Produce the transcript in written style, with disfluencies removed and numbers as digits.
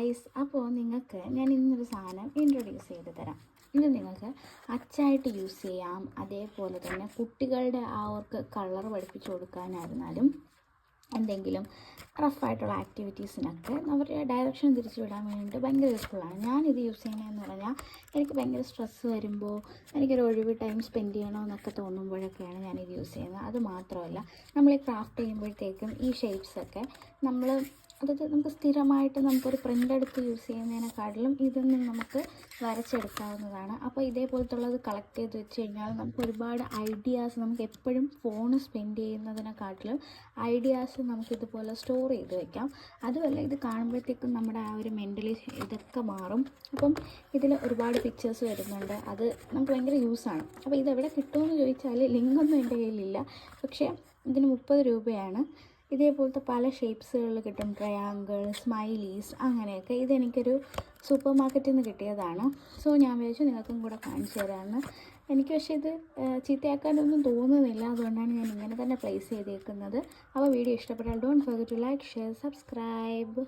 Guys, അപ്പോൾ നിങ്ങൾക്ക് ഞാൻ ഇന്നൊരു സാധനം ഇൻട്രൊഡ്യൂസ് ചെയ്ത് തരാം. ഇത് നിങ്ങൾക്ക് അച്ചായിട്ട് യൂസ് ചെയ്യാം. അതേപോലെ തന്നെ കുട്ടികളുടെ അവർക്ക് കളർ പഠിപ്പിച്ചു കൊടുക്കാനായിരുന്നാലും എന്തെങ്കിലും റഫായിട്ടുള്ള ആക്ടിവിറ്റീസിനൊക്കെ അവരുടെ ഡയറക്ഷൻ തിരിച്ചു വിടാൻ വേണ്ടിയിട്ട് ഭയങ്കര യൂസ്ഫുള്ളാണ്. ഞാനിത് യൂസ് ചെയ്യുന്നതെന്ന് പറഞ്ഞാൽ എനിക്ക് ഭയങ്കര സ്ട്രെസ്സ് വരുമ്പോൾ എനിക്കൊരു ഒഴിവ് ടൈം സ്പെൻഡ് ചെയ്യണമെന്നൊക്കെ തോന്നുമ്പോഴൊക്കെയാണ് ഞാനിത് യൂസ് ചെയ്യുന്നത്. അത് മാത്രമല്ല, നമ്മൾ ഈ ക്രാഫ്റ്റ് ചെയ്യുമ്പോഴത്തേക്കും ഈ ഷേപ്സൊക്കെ അതായത് നമുക്ക് സ്ഥിരമായിട്ട് നമുക്കൊരു പ്രിൻ്റ് എടുത്ത് യൂസ് ചെയ്യുന്നതിനെക്കാട്ടിലും ഇതൊന്നും നമുക്ക് വരച്ചെടുക്കാവുന്നതാണ്. അപ്പോൾ ഇതേപോലത്തുള്ളത് കളക്ട് ചെയ്ത് വെച്ച് കഴിഞ്ഞാൽ നമുക്ക് ഒരുപാട് ഐഡിയാസ്, നമുക്ക് എപ്പോഴും ഫോൺ സ്പെൻഡ് ചെയ്യുന്നതിനെക്കാട്ടിലും ഐഡിയാസ് നമുക്കിതുപോലെ സ്റ്റോർ ചെയ്ത് വെക്കാം. അതുമല്ല, ഇത് കാണുമ്പോഴത്തേക്കും നമ്മുടെ ആ ഒരു മെൻ്റലി ഇതൊക്കെ മാറും. അപ്പം ഇതിൽ ഒരുപാട് പിക്ചേഴ്സ് വരുന്നുണ്ട്. അത് നമുക്ക് ഭയങ്കര യൂസാണ്. അപ്പോൾ ഇതെവിടെ കിട്ടുമെന്ന് ചോദിച്ചാൽ ലിങ്കൊന്നും എൻ്റെ കയ്യിലില്ല. പക്ഷേ ഇതിന് 30 രൂപയാണ്. ഇതേപോലത്തെ പല ഷേപ്സുകളിൽ കിട്ടും. ട്രയാങ്കിൾ, സ്മൈലീസ്, അങ്ങനെയൊക്കെ. ഇതെനിക്കൊരു സൂപ്പർ മാർക്കറ്റിൽ നിന്ന് കിട്ടിയതാണ്. സോ ഞാൻ വിചാരിച്ചു നിങ്ങൾക്കും കൂടെ കാണിച്ചു തരാമെന്ന്. എനിക്ക് പക്ഷേ ഇത് ചീത്തയാക്കാനൊന്നും തോന്നുന്നില്ല. അതുകൊണ്ടാണ് ഞാൻ ഇങ്ങനെ തന്നെ പ്ലേസ് ചെയ്തേക്കുന്നത്. അപ്പോൾ വീഡിയോ ഇഷ്ടപ്പെട്ടാൽ don't forget to like, share, subscribe.